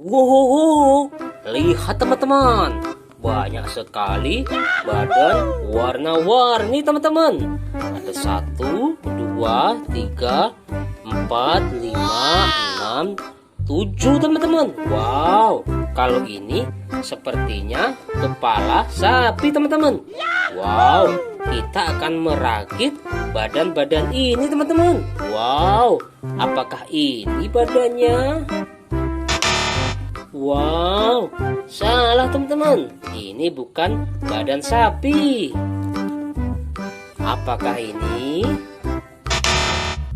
Wow, lihat teman-teman, banyak sekali badan warna-warni teman-teman. Ada 1, 2, 3, 4, 5, 6, 7 teman-teman. Wow, kalau ini sepertinya kepala sapi teman-teman. Wow, kita akan merakit badan-badan ini teman-teman. Wow, apakah ini badannya? Wow, salah teman-teman. Ini bukan badan sapi. Apakah ini?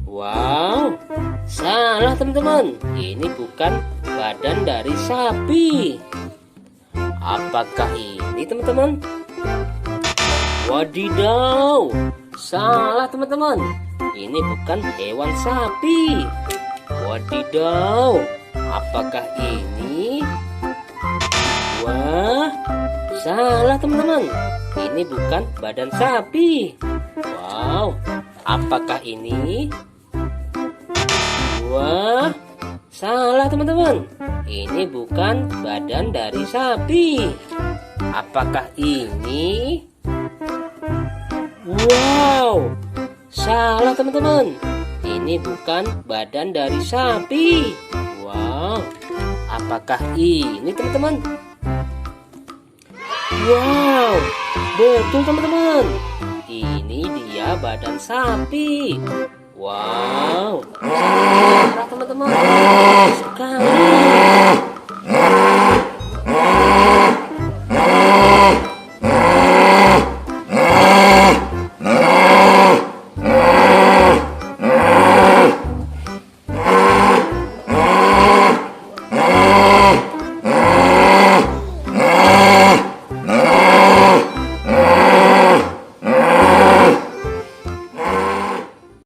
Wow, salah teman-teman. Ini bukan badan dari sapi. Apakah ini teman-teman? Wadidaw, salah teman-teman. Ini bukan hewan sapi. Wadidaw, apakah ini? Wah, salah teman-teman. Ini bukan badan sapi. Wow, apakah ini? Wah, salah teman-teman. Ini bukan badan dari sapi. Apakah ini? Wow, salah teman-teman. Ini bukan badan dari sapi. Wow, apakah ini teman-teman? Wow, betul teman-teman. Ini dia badan sapi. Wow, salah teman-teman sekali.